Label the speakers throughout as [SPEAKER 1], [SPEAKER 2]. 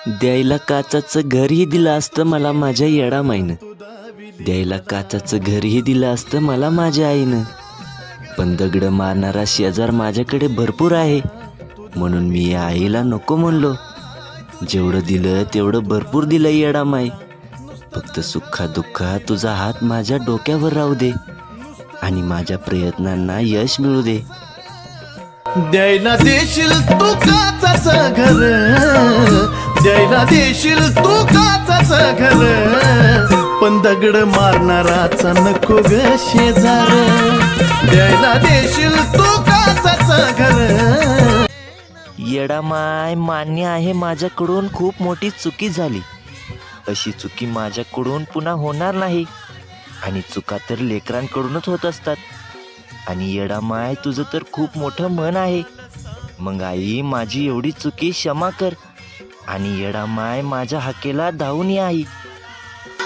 [SPEAKER 1] द्यायला काचाचं घरही दिलं असतं मला माझ्या येडामाईनं, द्यायला काचाचं घरही दिलं असतं मला माझ्या आईनं. पण दगड मारणारा शेजार माझ्याकडे भरपूर आहे, म्हणून मी या आईला नको म्हणलो. जेवढं दिलं तेवढं भरपूर दिलं येडामाई. फक्त सुखा दुःखात तुझा हात माझ्या डोक्यावर राहू दे आणि माझ्या प्रयत्नांना यश मिळू दे.
[SPEAKER 2] द्यायला देशील तू काचाचं घर, द्यायला देशील तू काचाचं घर, पण दगड मारणाराचा नको ग शेजार. द्यायला देशील तू काचाचं घर.
[SPEAKER 1] येडामाय, मान्य आहे माझ्याकडून खूप मोठी चुकी झाली. अशी चुकी माझ्याकडून पुन्हा होणार नाही. आणि चुका तर लेकरांकडूनच होत असतात. आणि येडामाय, तुझं तर खूप मोठं मन आहे. मग आई, माझी एवढी चुकी क्षमा कर. आणि येडामाय, माझ्या हाकेला धावून ये आई.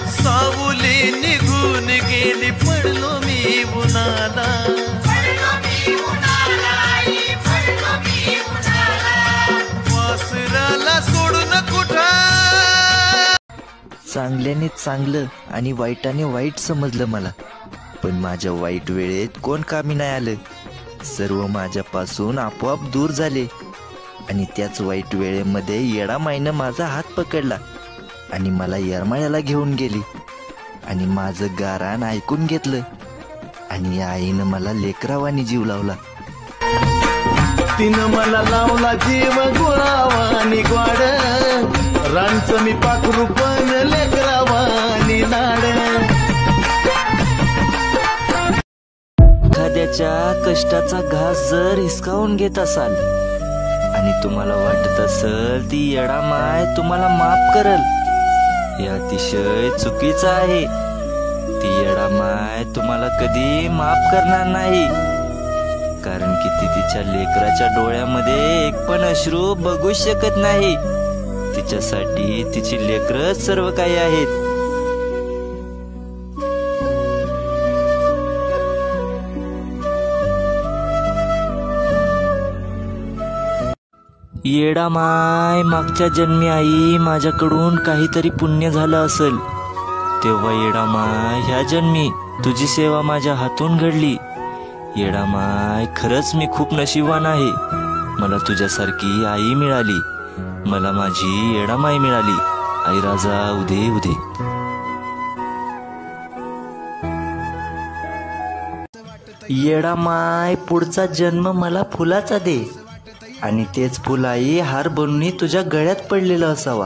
[SPEAKER 2] सावली निघून गेली, पडलो मी उन्हाला. वासराला सोडून कुठं.
[SPEAKER 1] चांगल्याने चांगलं आणि वाईटाने वाईट समजलं मला. पण माझ्या वाईट वेळेत कोण कामी नाही आलं. सर्व माझ्यापासून आपोआप दूर झाले. आणि त्याच वाईट वेळेमध्ये येडामाईनं माझा हात पकडला आणि मला येरमाळ्याला घेऊन गेली. आणि माझं गाराण ऐकून घेतलं. आणि या आईनं मला लेकरावानी जीव लावला.
[SPEAKER 2] तिनं मला लावला जीव गुळावानी ग्वाड, रांचं मी पाखरू पण लेकरावानी लाड.
[SPEAKER 1] एखाद्याच्या कष्टाचा घास जर हिसकावून घेत असाल आणि तुम्हाला वाटत असेल ती येडामाय तुम्हाला माफ करल, हे अतिशय चुकीचं आहे. ती येडामाय तुम्हाला कधी माफ करणार नाही. कारण की ती तिच्या लेकराच्या डोळ्यामध्ये एक पण अश्रू बघू शकत नाही. तिच्यासाठी तिची लेकरच सर्व काही आहेत. येडामाय, मागच्या जन्मी आई माझ्याकडून काहीतरी पुण्य झालं असेल, तेव्हा येडामाय ह्या जन्मी तुझी सेवा माझ्या हातून घडली. येडामाय, खरंच मी खूप नशीबवान आहे. मला तुझ्यासारखी आई मिळाली. मला माझी येडामाई मिळाली. आई राजा उदे उदे. येडामाय, पुढचा जन्म मला फुलाचा दे आणि तेच फुल आई हार बनून तुझ्या गळ्यात पडलेलं असावा.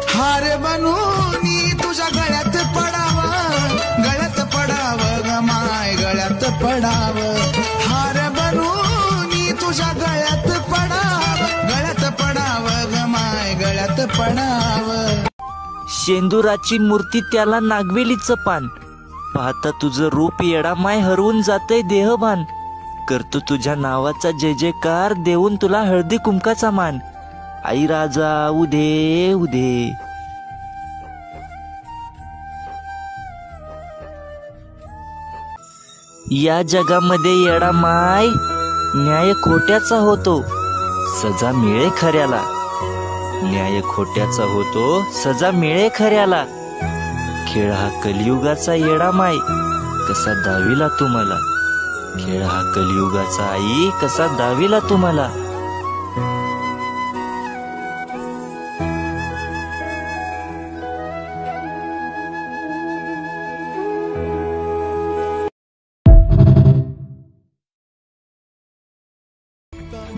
[SPEAKER 3] हार बनून तुझ्या गळ्यात पडावं, गळ्यात पडावं ग माय, गळ्यात पडावं. हार बनून तुझ्या गळ्यात पडावं, गळ्यात पडावं ग माय, गळ्यात पडावं.
[SPEAKER 1] शेंदुराची मूर्ती त्याला नागवेलीचं पान, पाहता तुझं रूप येडामाय हरवून जातंय देहभान. करतो तुझ्या नावाचा जय जयकार, देऊन तुला हळदी कुंकाचा मान. आई राजा उदे उदे. या जगामध्ये येडामाय न्याय खोट्याचा होतो, सजा मिळे खऱ्याला. न्याय खोट्याचा होतो, सजा मिळे खऱ्याला. खेळ हा कलियुगाचा येडामाय, कसा दाविला तुम्हाला. खेळ हा कलियुगाचा आई, कसा दाविला तुम्हाला.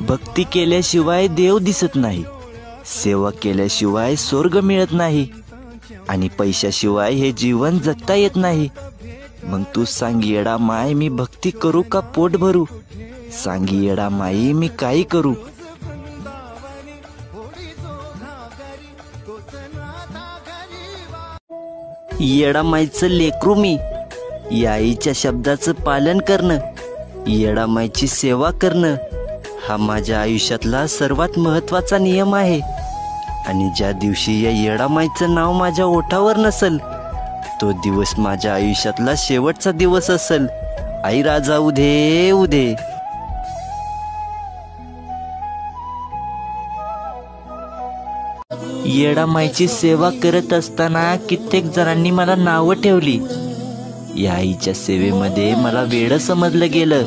[SPEAKER 1] भक्ती केल्याशिवाय देव दिसत नाही, सेवा केल्याशिवाय स्वर्ग मिळत नाही, आणि पैशाशिवाय हे जीवन जगता येत नाही. मग तू सांग येडामाय, मी भक्ती करू का पोट भरू. सांग येडामाई, मी काही करू. येडामाईचं लेकरू मी, या आईच्या शब्दाचं पालन करणं, येडामाईची सेवा करणं हा माझ्या आयुष्यातला सर्वात महत्त्वाचा नियम आहे. आणि ज्या दिवशी या येडामाईचं नाव माझ्या ओठावर नसेल, तो दिवस माझ्या आयुष्यातला शेवटचा दिवस असेल. आई राजा उदे उदे. येडामाईची सेवा करत असताना कित्येक जणांनी मला नावं ठेवली. या आईच्या सेवेमध्ये मला वेडं समजलं गेलं.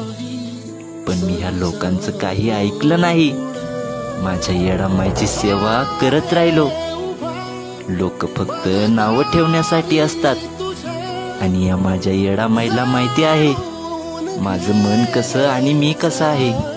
[SPEAKER 1] पण मी ह्या लोकांचं काही ऐकलं नाही. माझ्या येडामाईची सेवा करत राहिलो. लोक फक्त नावं ठेवण्यासाठी असतात. आणि या माझ्या येडामाईला माहिती आहे माझं मन कसं आणि मी कसं आहे.